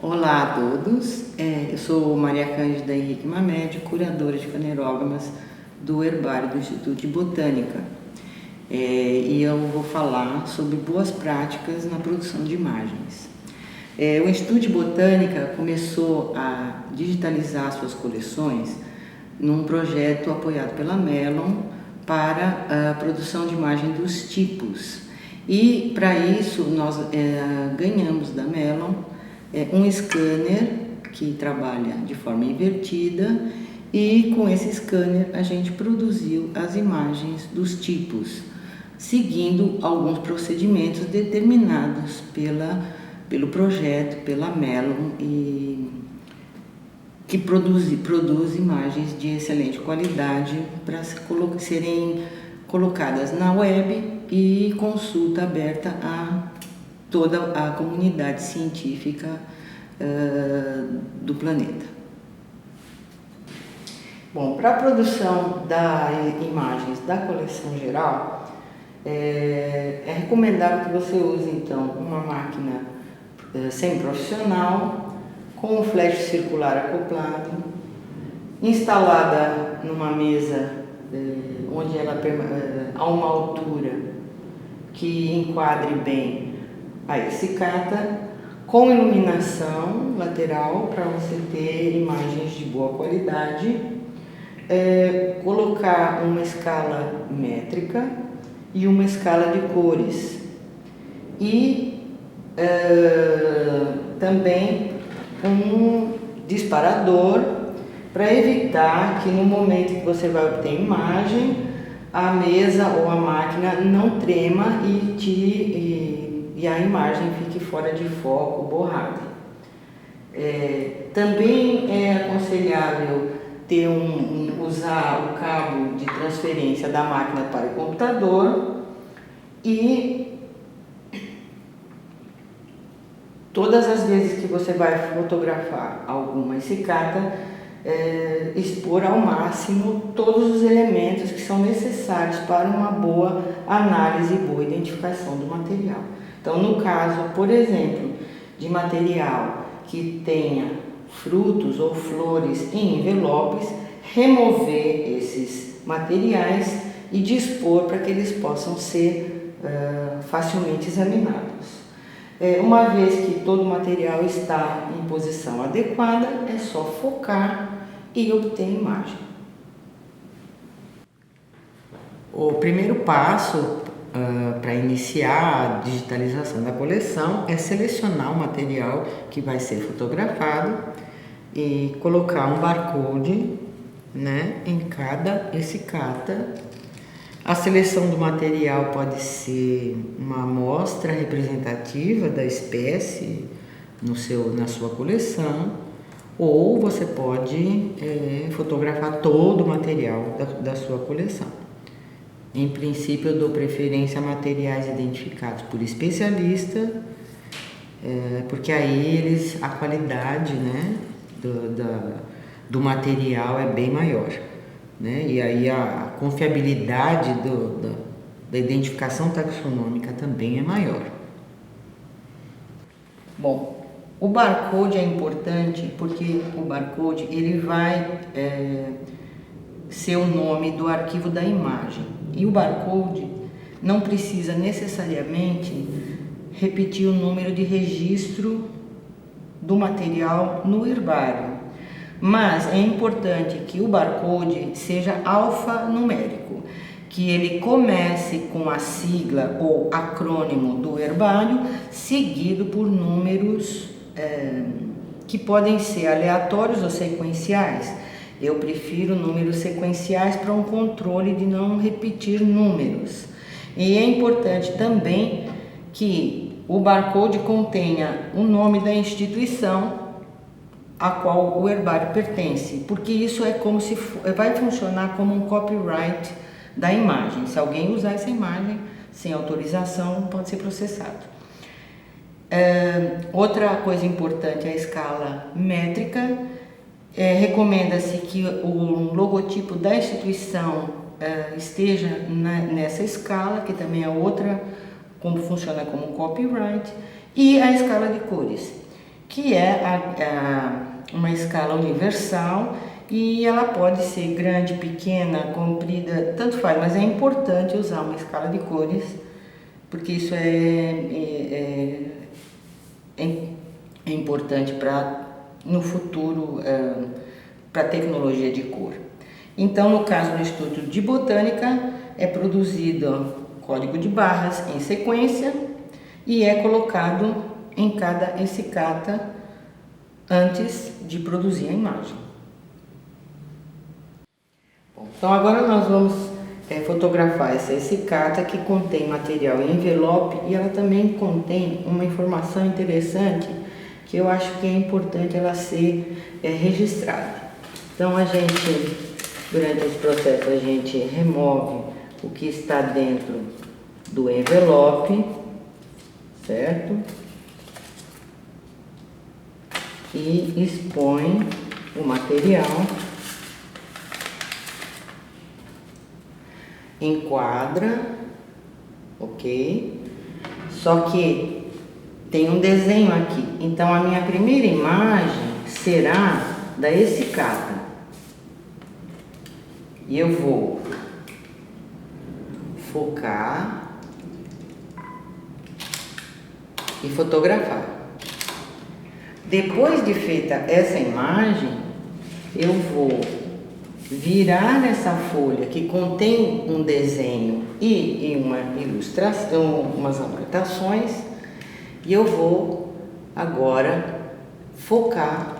Olá a todos, eu sou Maria Cândida Henrique Mamed, curadora de fanerógamas do Herbário do Instituto de Botânica, e eu vou falar sobre boas práticas na produção de imagens. O Instituto de Botânica começou a digitalizar suas coleções num projeto apoiado pela Mellon para a produção de imagem dos tipos, e para isso nós ganhamos da Mellon um scanner que trabalha de forma invertida, e com esse scanner a gente produziu as imagens dos tipos, seguindo alguns procedimentos determinados pelo projeto, pela Mellon, e que produz imagens de excelente qualidade para serem colocadas na web e consulta aberta a toda a comunidade científica do planeta. Bom, para a produção das imagens da coleção geral, é recomendável que você use então uma máquina semi-profissional com um flash circular acoplado, instalada numa mesa onde ela a uma altura que enquadre bem a escicata, com iluminação lateral para você ter imagens de boa qualidade, colocar uma escala métrica e uma escala de cores, e também um disparador para evitar que no momento que você vai obter imagem, a mesa ou a máquina não trema e a imagem fique fora de foco, borrada. Também é aconselhável usar o cabo de transferência da máquina para o computador, e todas as vezes que você vai fotografar alguma escicata, expor ao máximo todos os elementos que são necessários para uma boa análise e boa identificação do material. Então, no caso, por exemplo, de material que tenha frutos ou flores em envelopes, remover esses materiais e dispor para que eles possam ser facilmente examinados. Uma vez que todo o material está em posição adequada, é só focar e obter a imagem. O primeiro passo para iniciar a digitalização da coleção é selecionar o material que vai ser fotografado e colocar um barcode, em cada escicata. A seleção do material pode ser uma amostra representativa da espécie na sua coleção, ou você pode fotografar todo o material da sua coleção. Em princípio, eu dou preferência a materiais identificados por especialista, porque aí a qualidade do material é bem maior, e aí a confiabilidade da identificação taxonômica também é maior. Bom, o barcode é importante porque o barcode ele vai ser o nome do arquivo da imagem. E o barcode não precisa necessariamente repetir o número de registro do material no herbário, mas é importante que o barcode seja alfanumérico, que ele comece com a sigla ou acrônimo do herbário, seguido por números que podem ser aleatórios ou sequenciais. Eu prefiro números sequenciais para um controle de não repetir números. E é importante também que o barcode contenha o nome da instituição a qual o herbário pertence, porque isso vai funcionar como um copyright da imagem. Se alguém usar essa imagem sem autorização, pode ser processado. Outra coisa importante é a escala métrica. Recomenda-se que o logotipo da instituição esteja nessa escala, que também é outra, como funciona como copyright, e a escala de cores. que é uma escala universal, e ela pode ser grande, pequena, comprida, tanto faz, mas é importante usar uma escala de cores, porque isso é importante para no futuro, para a tecnologia de cor. Então, no caso do Instituto de Botânica, é produzido código de barras em sequência e é colocado em cada ensicata antes de produzir a imagem. Bom, então agora nós vamos fotografar essa ensicata, que contém material em envelope, e ela também contém uma informação interessante que eu acho que é importante ela ser registrada. Então durante esse processo, a gente remove o que está dentro do envelope, certo? E expõe o material, enquadra, ok? Só que tem um desenho aqui, então a minha primeira imagem será da ensicata. E eu vou focar e fotografar. Depois de feita essa imagem, eu vou virar essa folha que contém um desenho e uma ilustração, umas anotações, e eu vou agora focar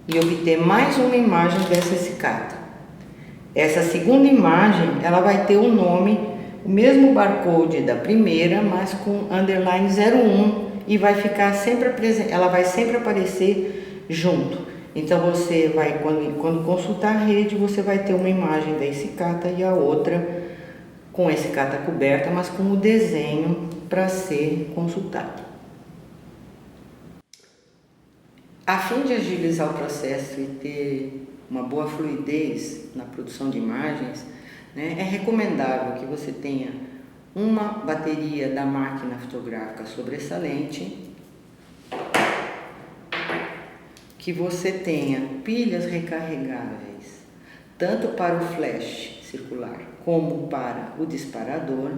e obter mais uma imagem dessa ensicata. Essa segunda imagem, ela vai ter o nome, o mesmo barcode da primeira, mas com underline 01, e vai ficar sempre ela vai sempre aparecer junto. Então você vai, quando consultar a rede, você vai ter uma imagem da ensicata e a outra com a ensicata coberta, mas com o desenho para ser consultado. A fim de agilizar o processo e ter uma boa fluidez na produção de imagens, né, é recomendável que você tenha uma bateria da máquina fotográfica sobressalente, que você tenha pilhas recarregáveis, tanto para o flash circular como para o disparador,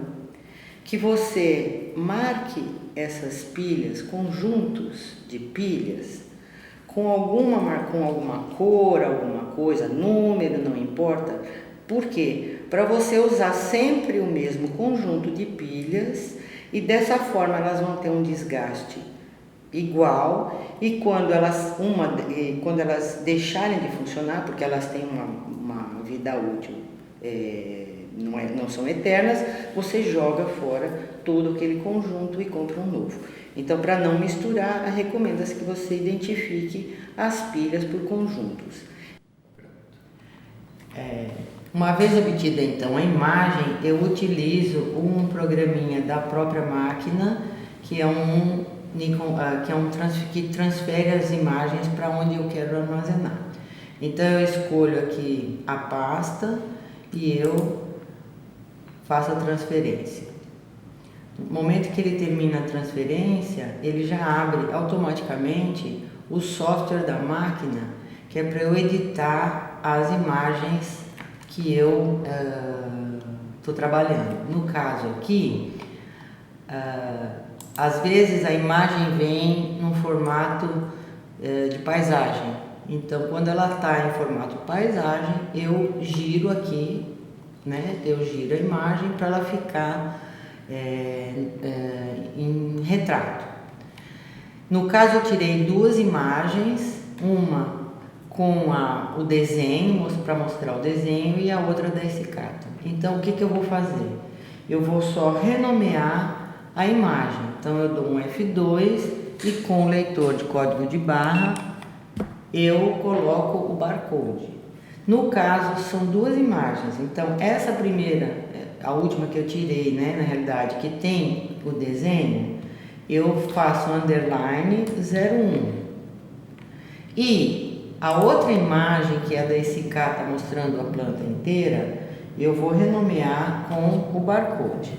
que você marque essas pilhas, conjuntos de pilhas, com alguma cor, alguma coisa, número, não importa. Por quê? Para você usar sempre o mesmo conjunto de pilhas, e dessa forma elas vão ter um desgaste igual, e quando elas deixarem de funcionar, porque elas têm uma vida útil, não são eternas, você joga fora todo aquele conjunto e compra um novo. Então, para não misturar, recomenda-se que você identifique as pilhas por conjuntos. Uma vez obtida então a imagem, eu utilizo um programinha da própria máquina, que é que transfere as imagens para onde eu quero armazenar. Então eu escolho aqui a pasta e eu faço a transferência. No momento que ele termina a transferência, ele já abre automaticamente o software da máquina, que é para eu editar as imagens que eu estou trabalhando. No caso aqui, às vezes a imagem vem num formato de paisagem. Então, quando ela está em formato paisagem, eu giro aqui, né? Eu giro a imagem para ela ficar em retrato. No caso, eu tirei duas imagens, uma com o desenho, para mostrar o desenho, e a outra da ensicata. Então, o que eu vou fazer? Eu vou só renomear a imagem. Então, eu dou um F2 e com o leitor de código de barra, eu coloco o barcode. No caso, são duas imagens. Então, essa primeira, a última que eu tirei, né, na realidade, que tem o desenho, eu faço underline 01. E a outra imagem, que é a da ensicata mostrando a planta inteira, eu vou renomear com o barcode.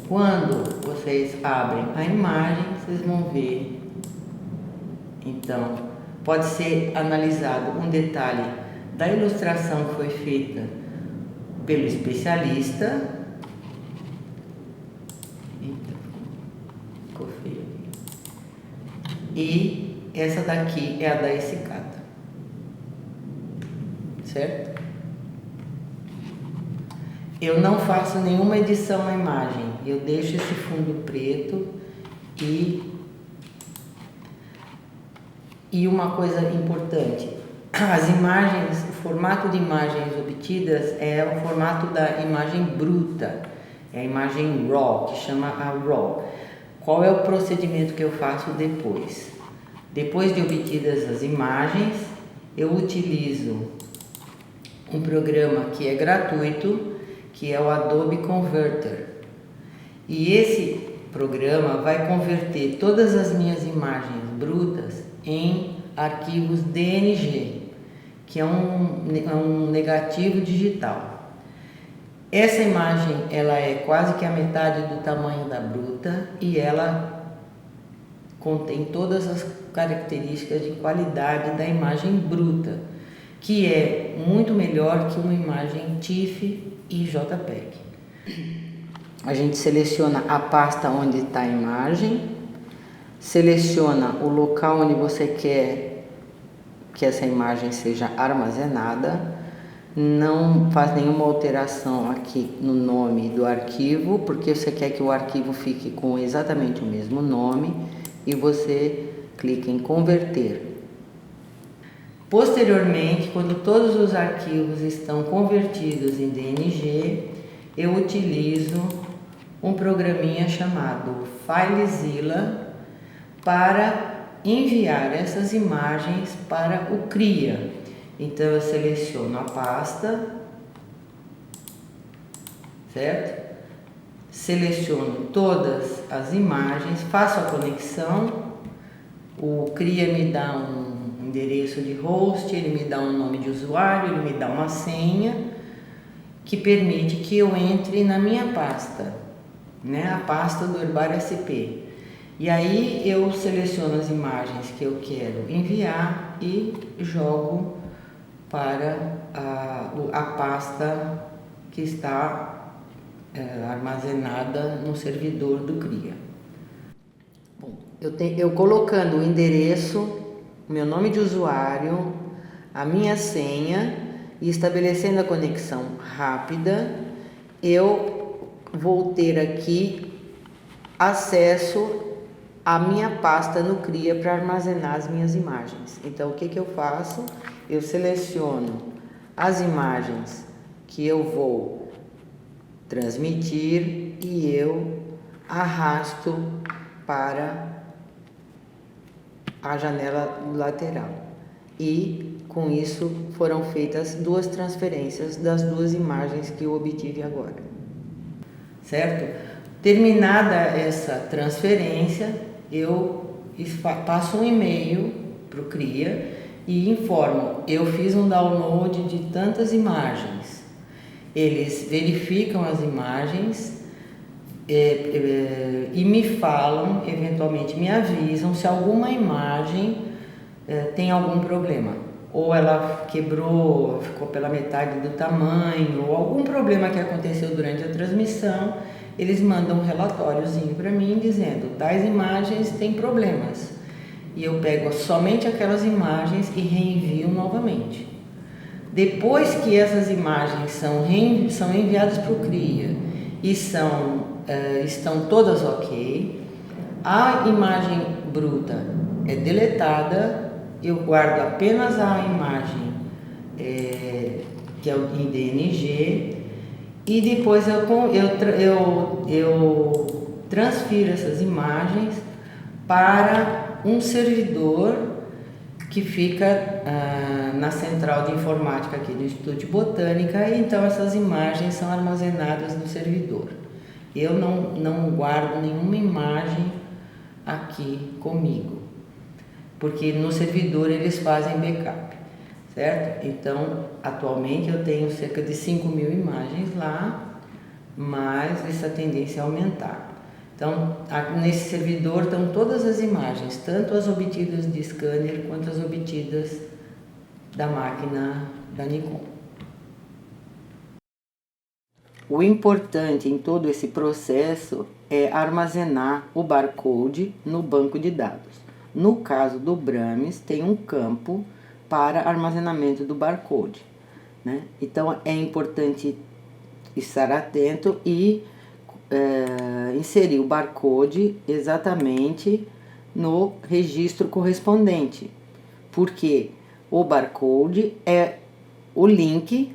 quando vocês abrem a imagem, vocês vão ver, então, pode ser analisado um detalhe da ilustração que foi feita pelo especialista. Eita, ficou feio. E essa daqui é a da Escicata, certo? Eu não faço nenhuma edição na imagem, eu deixo esse fundo preto e uma coisa importante, as imagens, o formato de imagens obtidas é o formato da imagem bruta, é a imagem RAW, que chama a RAW. Qual é o procedimento que eu faço depois? Depois de obtidas as imagens, eu utilizo um programa que é gratuito, que é o Adobe Converter. E esse programa vai converter todas as minhas imagens brutas em arquivos DNG, que é um negativo digital. Essa imagem ela é quase que a metade do tamanho da bruta e ela contém todas as características de qualidade da imagem bruta, que é muito melhor que uma imagem TIFF e JPEG. A gente seleciona a pasta onde está a imagem, seleciona o local onde você quer que essa imagem seja armazenada, não faz nenhuma alteração aqui no nome do arquivo, porque você quer que o arquivo fique com exatamente o mesmo nome, e você clica em converter. Posteriormente, quando todos os arquivos estão convertidos em DNG, eu utilizo um programinha chamado FileZilla para enviar essas imagens para o CRIA. Então eu seleciono a pasta, certo? Seleciono todas as imagens, faço a conexão, o CRIA me dá um endereço de host, ele me dá um nome de usuário, ele me dá uma senha que permite que eu entre na minha pasta, né? A pasta do Herbário SP. E aí eu seleciono as imagens que eu quero enviar e jogo para a pasta que está armazenada no servidor do CRIA. Bom, eu colocando o endereço, o meu nome de usuário, a minha senha e estabelecendo a conexão rápida, eu vou ter aqui acesso à minha pasta no CRIA para armazenar as minhas imagens. Então, o que eu faço? Eu seleciono as imagens que eu vou transmitir e eu arrasto para a janela lateral. E com isso foram feitas duas transferências das duas imagens que eu obtive agora. Certo? Terminada essa transferência, eu passo um e-mail para o CRIA e informo, eu fiz um download de tantas imagens. Eles verificam as imagens e me falam, eventualmente me avisam se alguma imagem tem algum problema. Ou ela quebrou, ficou pela metade do tamanho, ou algum problema que aconteceu durante a transmissão, eles mandam um relatóriozinho para mim dizendo, tais imagens têm problemas. E eu pego somente aquelas imagens e reenvio novamente. Depois que essas imagens são enviadas para o CRIA e estão todas ok, a imagem bruta é deletada, eu guardo apenas a imagem que é em DNG e depois eu transfiro essas imagens para um servidor que fica na central de informática aqui do Instituto de Botânica, e então essas imagens são armazenadas no servidor. Eu não guardo nenhuma imagem aqui comigo, porque no servidor eles fazem backup, certo? Então, atualmente eu tenho cerca de 5.000 imagens lá, mas essa tendência é aumentar. Então, nesse servidor estão todas as imagens, tanto as obtidas de scanner quanto as obtidas da máquina da Nikon. O importante em todo esse processo é armazenar o barcode no banco de dados. No caso do Brahms, tem um campo para armazenamento do barcode, né? Então é importante estar atento e inserir o barcode exatamente no registro correspondente, porque o barcode é o link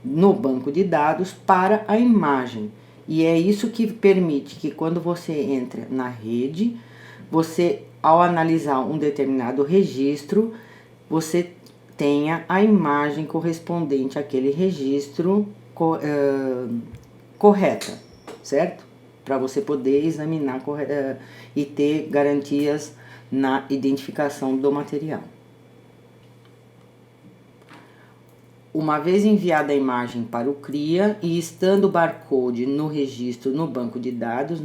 no banco de dados para a imagem, e é isso que permite que quando você entra na rede, você, ao analisar um determinado registro, você tenha a imagem correspondente àquele registro correta, certo? Para você poder examinar e ter garantias na identificação do material. Uma vez enviada a imagem para o CRIA e estando o barcode no registro no banco de dados,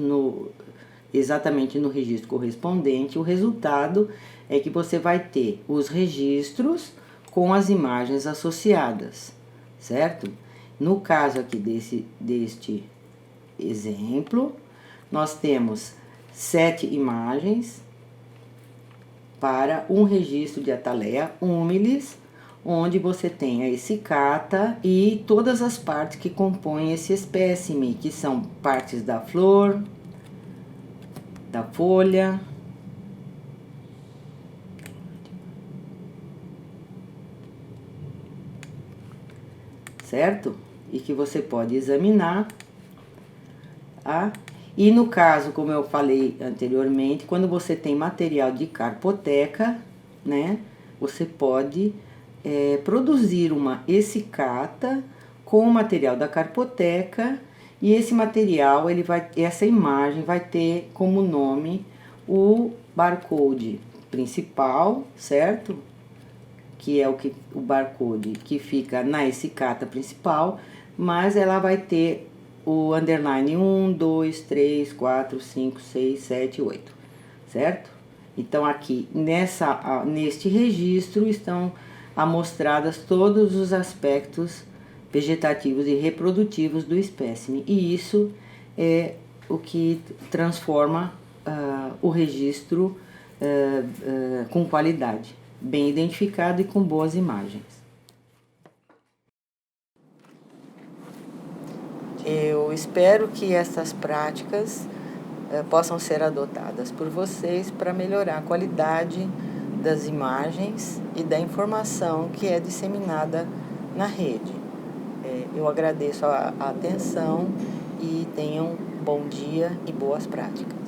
exatamente no registro correspondente, o resultado é que você vai ter os registros com as imagens associadas, certo? No caso aqui deste exemplo, nós temos 7 imagens para um registro de Atalea humilis, onde você tem a escicata e todas as partes que compõem esse espécime, que são partes da flor, da folha, certo? E que você pode examinar, tá? E no caso, como eu falei anteriormente, quando você tem material de carpoteca, né, você pode produzir uma escicata com o material da carpoteca, e esse material, essa imagem vai ter como nome o barcode principal, certo? Que é o barcode que fica na escicata principal, mas ela vai ter o underline 1, 2, 3, 4, 5, 6, 7, 8, certo? Então, aqui neste registro estão amostradas todos os aspectos vegetativos e reprodutivos do espécime, e isso é o que transforma o registro com qualidade, bem identificado e com boas imagens. Eu espero que essas práticas possam ser adotadas por vocês para melhorar a qualidade das imagens e da informação que é disseminada na rede. Eu agradeço a atenção e tenham bom dia e boas práticas.